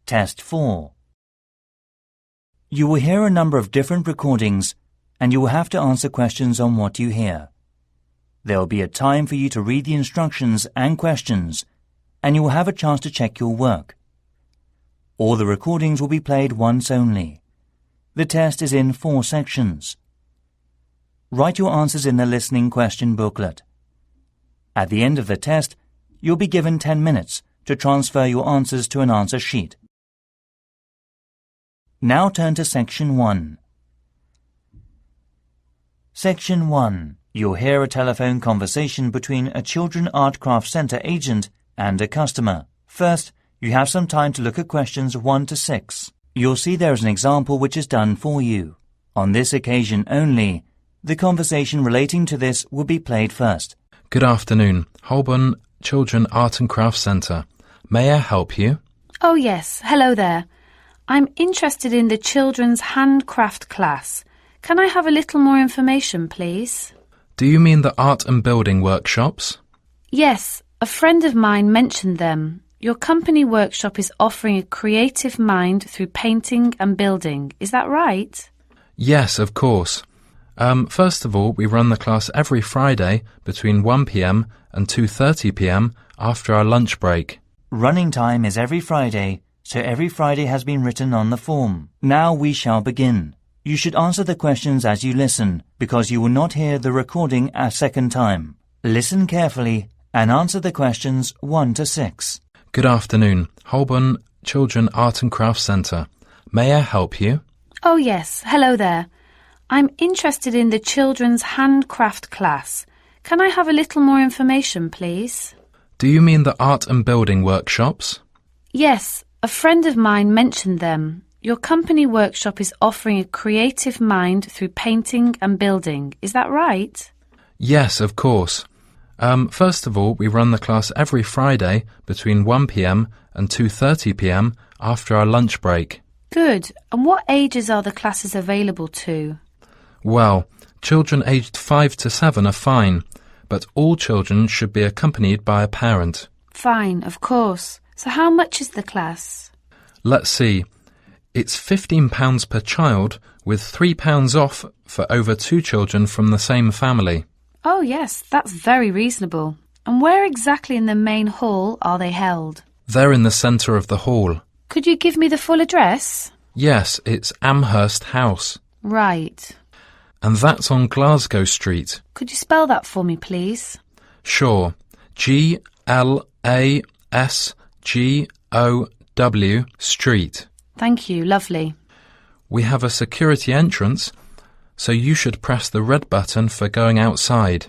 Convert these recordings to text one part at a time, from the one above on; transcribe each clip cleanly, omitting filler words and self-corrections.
Test 4. You will hear a number of different recordings and you will have to answer questions on what you hear. There will be a time for you to read the instructions and questions and you will have a chance to check your work. All the recordings will be played once only. The test is in 4 sections. Write your answers in the listening question booklet. At the end of the test, you'll be given 10 minutes to transfer your answers to an answer sheet. Now turn to Section 1. Section 1. You'll hear a telephone conversation between a Children Art Craft Centre agent and a customer. First, you have some time to look at questions 1 to 6. You'll see there is an example which is done for you. On this occasion only, the conversation relating to this will be played first. Good afternoon, Holborn Children Art and Craft Centre. May I help you? Oh yes, hello there. I'm interested in the children's handcraft class. Can I have a little more information, please? Do you mean the art and building workshops? Yes, a friend of mine mentioned them. Your company workshop is offering a creative mind through painting and building. Is that right? Yes, of course. First of all, we run the class every Friday between 1 p.m. and 2:30 p.m. after our lunch break. Running time is every Friday, so every Friday has been written on the form. Now we shall begin. You should answer the questions as you listen, because you will not hear the recording a second time. Listen carefully and answer the questions 1 to 6. Good afternoon, Holborn Children Art and Craft Centre. May I help you? Oh yes, hello there. I'm interested in the children's handcraft class. Can I have a little more information, please? Do you mean the art and building workshops? Yes, a friend of mine mentioned them. Your company workshop is offering a creative mind through painting and building. Is that right? Yes, of course. First of all, we run the class every Friday between 1 p.m. and 2:30 p.m. after our lunch break. Good. And what ages are the classes available to? Well, children aged 5 to 7 are fine, but all children should be accompanied by a parent. Fine, of course. So how much is the class? Let's see. It's £15 per child, with £3 off for over 2 children from the same family. Oh yes, that's very reasonable. And where exactly in the main hall are they held? They're in the centre of the hall. Could you give me the full address? Yes, it's Amherst House. Right. And that's on Glasgow Street. Could you spell that for me, please? Sure. Glasgow Street. Thank you, lovely. We have a security entrance, so you should press the red button for going outside.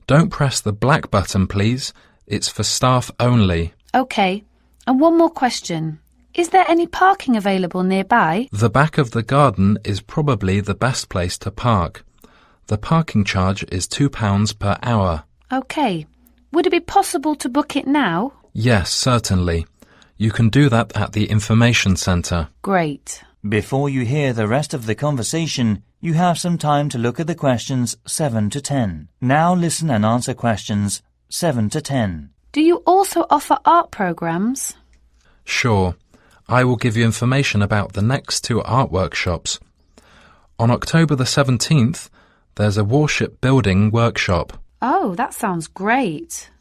Don't press the black button, please. It's for staff only. OK. And one more question. Is there any parking available nearby? The back of the garden is probably the best place to park. The parking charge is £2 per hour. OK. Would it be possible to book it now? Yes, certainly. You can do that at the information centre. Great. Before you hear the rest of the conversation, you have some time to look at the questions 7 to 10. Now listen and answer questions 7 to 10. Do you also offer art programmes? Sure. I will give you information about the next 2 art workshops. On October the 17th, there's a warship building workshop. Oh, that sounds great.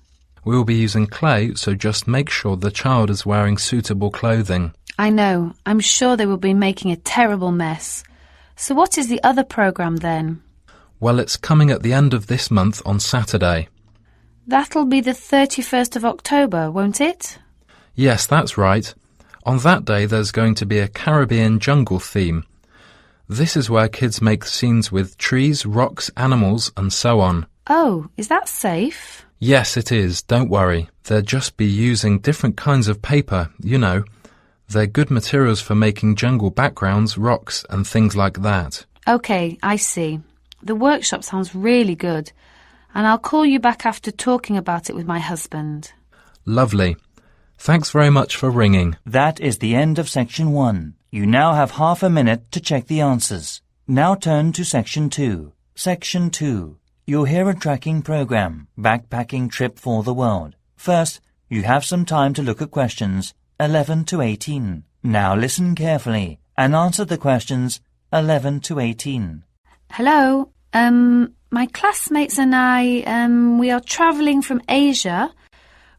We will be using clay, so just make sure the child is wearing suitable clothing. I know. I'm sure they will be making a terrible mess. So what is the other programme then? Well, it's coming at the end of this month on Saturday. That'll be the 31st of October, won't it? Yes, that's right. On that day, there's going to be a Caribbean jungle theme. This is where kids make scenes with trees, rocks, animals, and so on. Oh, is that safe? Yes, it is. Don't worry. They'll just be using different kinds of paper, you know. They're good materials for making jungle backgrounds, rocks, and things like that. OK, I see. The workshop sounds really good, and I'll call you back after talking about it with my husband. Lovely. Thanks very much for ringing. That is the end of Section 1. You now have half a minute to check the answers. Now turn to Section 2. Section 2. You'll hear a tracking program, Backpacking Trip for the World. First, you have some time to look at questions 11 to 18. Now listen carefully and answer the questions 11 to 18. Hello. My classmates and I, we are travelling from Asia.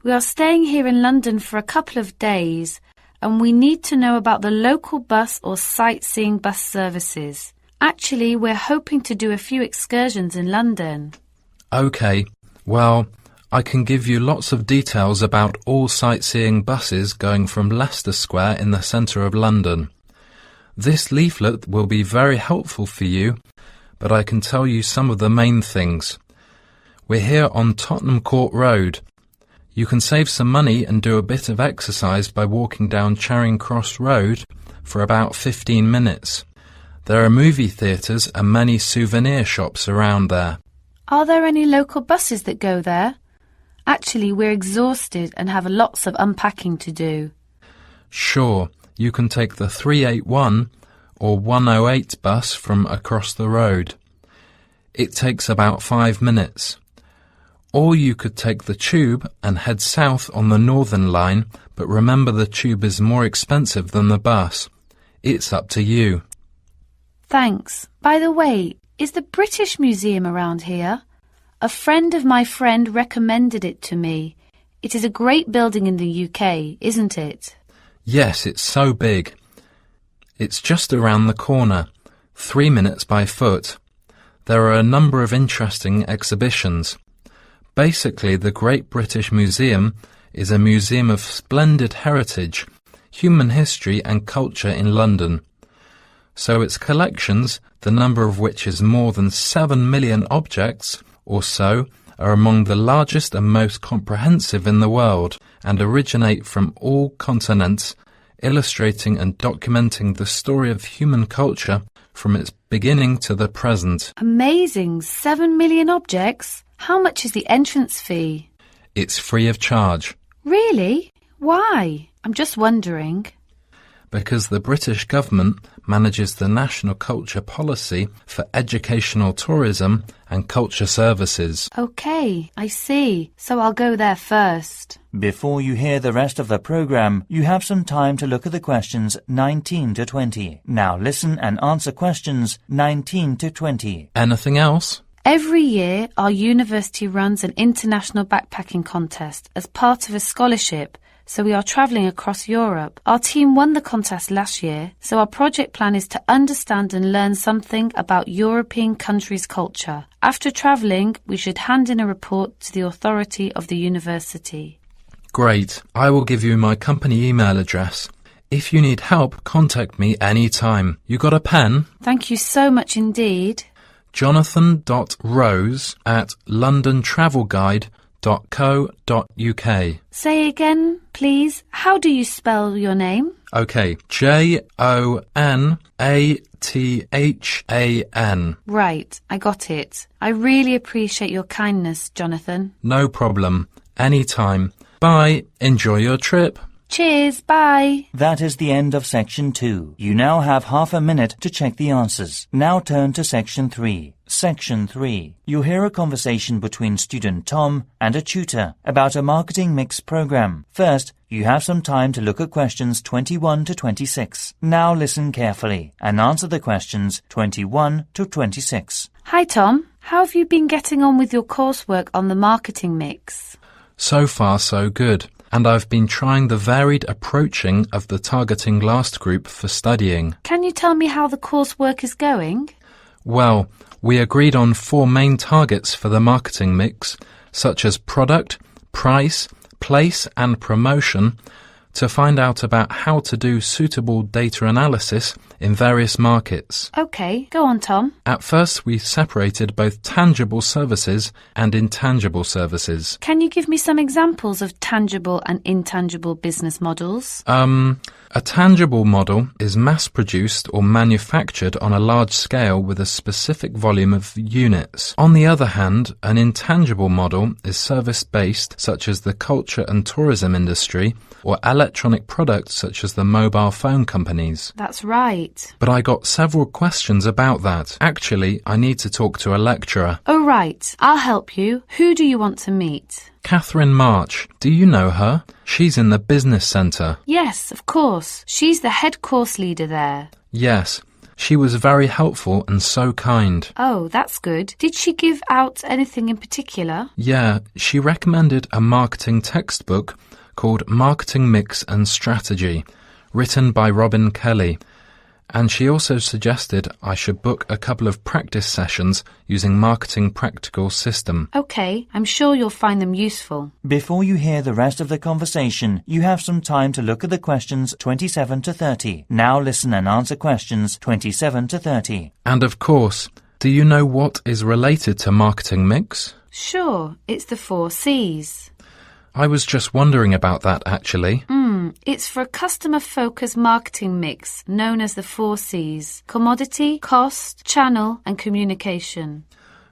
We are staying here in London for a couple of days, and we need to know about the local bus or sightseeing bus services. Actually, we're hoping to do a few excursions in London. OK, well, I can give you lots of details about all sightseeing buses going from Leicester Square in the centre of London. This leaflet will be very helpful for you, but I can tell you some of the main things. We're here on Tottenham Court Road. You can save some money and do a bit of exercise by walking down Charing Cross Road for about 15 minutes. There are movie theatres and many souvenir shops around there. Are there any local buses that go there? Actually, we're exhausted and have lots of unpacking to do. Sure, you can take the 381 or 108 bus from across the road. It takes about 5 minutes. Or you could take the tube and head south on the Northern Line, but remember the tube is more expensive than the bus. It's up to you. Thanks. By the way, is the British Museum around here? A friend of my friend recommended it to me. It is a great building in the UK, isn't it? Yes, it's so big. It's just around the corner, 3 minutes by foot. There are a number of interesting exhibitions. Basically, the Great British Museum is a museum of splendid heritage, human history and culture in London. So its collections, the number of which is more than 7 million objects or so, are among the largest and most comprehensive in the world and originate from all continents, illustrating and documenting the story of human culture from its beginning to the present. Amazing! 7 million objects? How much is the entrance fee? It's free of charge. Really? Why? I'm just wondering. Because the British government manages the national culture policy for educational tourism and culture services. OK, I see. So I'll go there first. Before you hear the rest of the program, you have some time to look at the questions 19 to 20. Now listen and answer questions 19 to 20. Anything else? Every year, our university runs an international backpacking contest as part of a scholarship, so we are travelling across Europe. Our team won the contest last year, so our project plan is to understand and learn something about European countries' culture. After travelling, we should hand in a report to the authority of the university. Great. I will give you my company email address. If you need help, contact me any time. You got a pen? Thank you so much indeed. jonathan.rose@londontravelguide.co.uk. Say again, please. How do you spell your name? OK, JONATHAN. Right, I got it. I really appreciate your kindness, Jonathan. No problem. Anytime. Bye. Enjoy your trip. Cheers, bye. That is the end of Section 2. You now have half a minute to check the answers. Now turn to Section 3. Section 3. You'll hear a conversation between student Tom and a tutor about a marketing mix program. First, you have some time to look at questions 21 to 26. Now listen carefully and answer the questions 21 to 26. Hi, Tom. How have you been getting on with your coursework on the marketing mix? So far, so good. And I've been trying the varied approaching of the targeting last group for studying. Can you tell me how the coursework is going? Well, we agreed on 4 main targets for the marketing mix, such as product, price, place and promotion, to find out about how to do suitable data analysis in various markets. OK, go on, Tom. At first, we separated both tangible services and intangible services. Can you give me some examples of tangible and intangible business models? A tangible model is mass-produced or manufactured on a large scale with a specific volume of units. On the other hand, an intangible model is service-based, such as the culture and tourism industry, or electronic products such as the mobile phone companies. That's right. But I got several questions about that. Actually, I need to talk to a lecturer. Oh, right. I'll help you. Who do you want to meet? Catherine March. Do you know her? She's in the business centre. Yes, of course. She's the head course leader there. Yes, she was very helpful and so kind. Oh, that's good. Did she give out anything in particular? Yeah, she recommended a marketing textbook called Marketing Mix and Strategy, written by Robin Kelly. And she also suggested I should book a couple of practice sessions using Marketing Practical System. Okay, I'm sure you'll find them useful. Before you hear the rest of the conversation, you have some time to look at the questions 27 to 30. Now listen and answer questions 27 to 30. And of course, do you know what is related to Marketing Mix? Sure, it's the 4 C's. I was just wondering about that, actually. It's for a customer-focused marketing mix known as the 4 C's: commodity, cost, channel, and communication.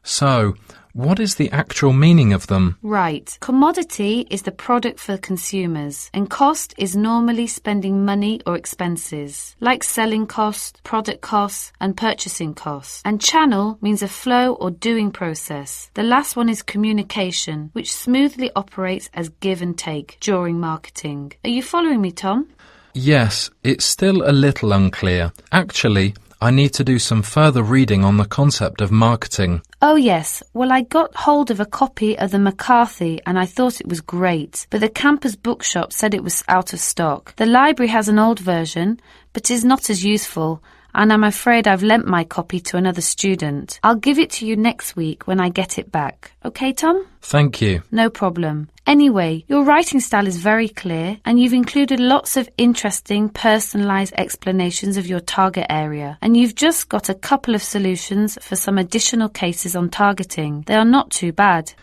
So, what is the actual meaning of them? Right. Commodity is the product for consumers, and cost is normally spending money or expenses, like selling costs, product costs, and purchasing costs. And channel means a flow or doing process. The last one is communication, which smoothly operates as give and take during marketing. Are you following me, Tom? Yes, it's still a little unclear. Actually, I need to do some further reading on the concept of marketing. Oh yes, well I got hold of a copy of the McCarthy and I thought it was great, but the campus bookshop said it was out of stock. The library has an old version, but is not as useful, and I'm afraid I've lent my copy to another student. I'll give it to you next week when I get it back. Okay, Tom? Thank you. No problem. Anyway, your writing style is very clear and you've included lots of interesting, personalised explanations of your target area. And you've just got a couple of solutions for some additional cases on targeting. They are not too bad.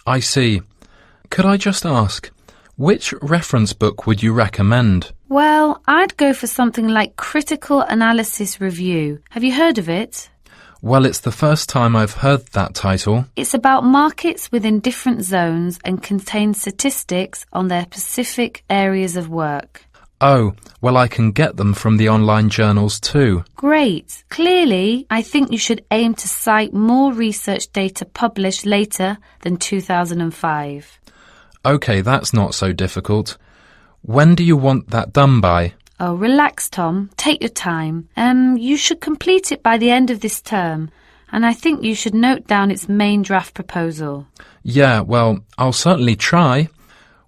I see. Could I just ask, which reference book would you recommend? Well, I'd go for something like Critical Analysis Review. Have you heard of it? Well, it's the first time I've heard that title. It's about markets within different zones and contains statistics on their specific areas of work. Oh, well, I can get them from the online journals too. Great. Clearly, I think you should aim to cite more research data published later than 2005. OK, that's not so difficult. When do you want that done by? Oh, relax, Tom. Take your time. You should complete it by the end of this term, and I think you should note down its main draft proposal. Yeah, well, I'll certainly try.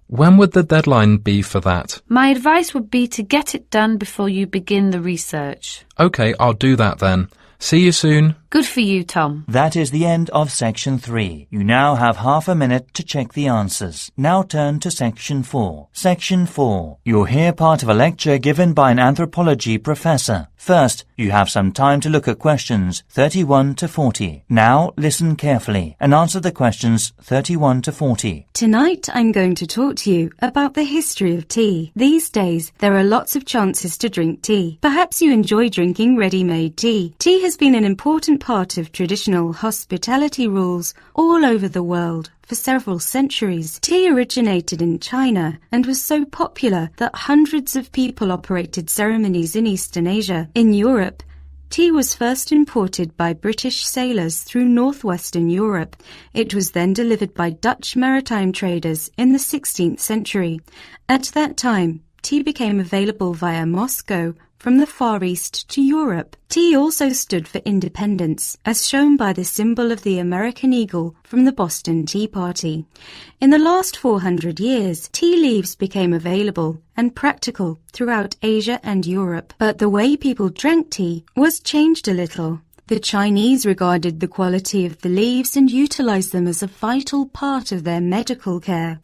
When would the deadline be for that? My advice would be to get it done before you begin the research. OK, I'll do that then. See you soon. Good for you, Tom. That is the end of Section 3. You now have half a minute to check the answers. Now turn to Section 4. Section 4. You'll hear part of a lecture given by an anthropology professor. First, you have some time to look at questions 31 to 40. Now, listen carefully and answer the questions 31 to 40. Tonight, I'm going to talk to you about the history of tea. These days, there are lots of chances to drink tea. Perhaps you enjoy drinking ready-made tea. Tea has been an important part of traditional hospitality rules all over the world. For several centuries, tea originated in China and was so popular that hundreds of people operated ceremonies in Eastern Asia. In Europe, tea was first imported by British sailors through northwestern Europe. It was then delivered by Dutch maritime traders in the 16th century. At that time, tea became available via Moscow from the Far East to Europe. Tea also stood for independence, as shown by the symbol of the American eagle from the Boston Tea Party. In the last 400 years, tea leaves became available and practical throughout Asia and Europe. But the way people drank tea was changed a little. The Chinese regarded the quality of the leaves and utilized them as a vital part of their medical care.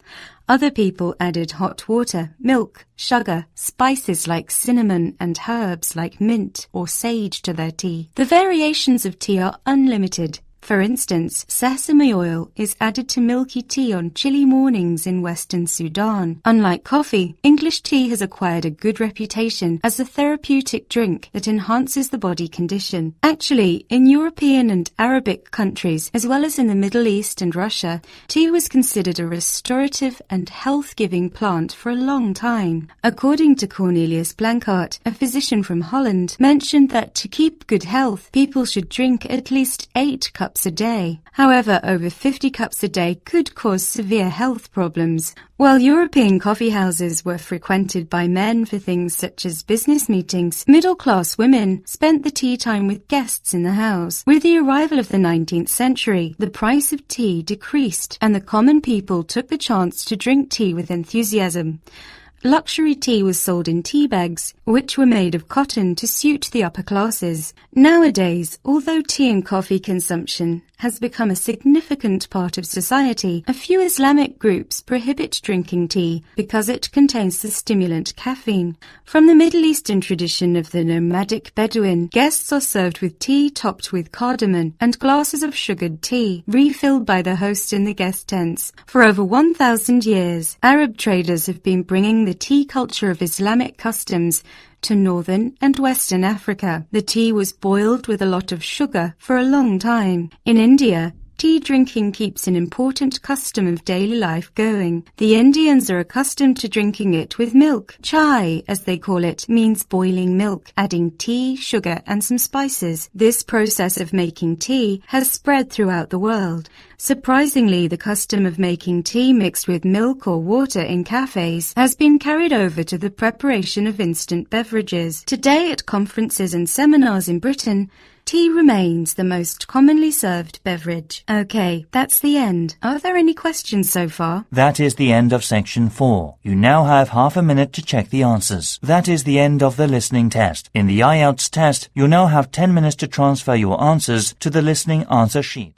Other people added hot water, milk, sugar, spices like cinnamon and herbs like mint or sage to their tea. The variations of tea are unlimited. For instance, sesame oil is added to milky tea on chilly mornings in Western Sudan. Unlike coffee, English tea has acquired a good reputation as a therapeutic drink that enhances the body condition. Actually, in European and Arabic countries, as well as in the Middle East and Russia, tea was considered a restorative and health-giving plant for a long time. According to Cornelius Blanchart, a physician from Holland, mentioned that to keep good health, people should drink at least 8 cups cups a day. However, over 50 cups a day could cause severe health problems. While European coffee houses were frequented by men for things such as business meetings, middle-class women spent the tea time with guests in the house. With the arrival of the 19th century, the price of tea decreased, and the common people took the chance to drink tea with enthusiasm. Luxury tea was sold in tea bags, which were made of cotton to suit the upper classes. Nowadays, although tea and coffee consumption has become a significant part of society, a few Islamic groups prohibit drinking tea because it contains the stimulant caffeine. From the Middle Eastern tradition of the nomadic Bedouin, guests are served with tea topped with cardamom and glasses of sugared tea, refilled by the host in the guest tents. For over 1,000 years, Arab traders have been bringing the tea culture of Islamic customs to northern and western Africa. The tea was boiled with a lot of sugar for a long time. In India, tea drinking keeps an important custom of daily life going. The Indians are accustomed to drinking it with milk. Chai, as they call it, means boiling milk, adding tea, sugar, and some spices. This process of making tea has spread throughout the world. Surprisingly, the custom of making tea mixed with milk or water in cafes has been carried over to the preparation of instant beverages. Today, at conferences and seminars in Britain, tea remains the most commonly served beverage. Okay, that's the end. Are there any questions so far? That is the end of section 4. You now have half a minute to check the answers. That is the end of the listening test. In the IELTS test, you'll now have 10 minutes to transfer your answers to the listening answer sheet.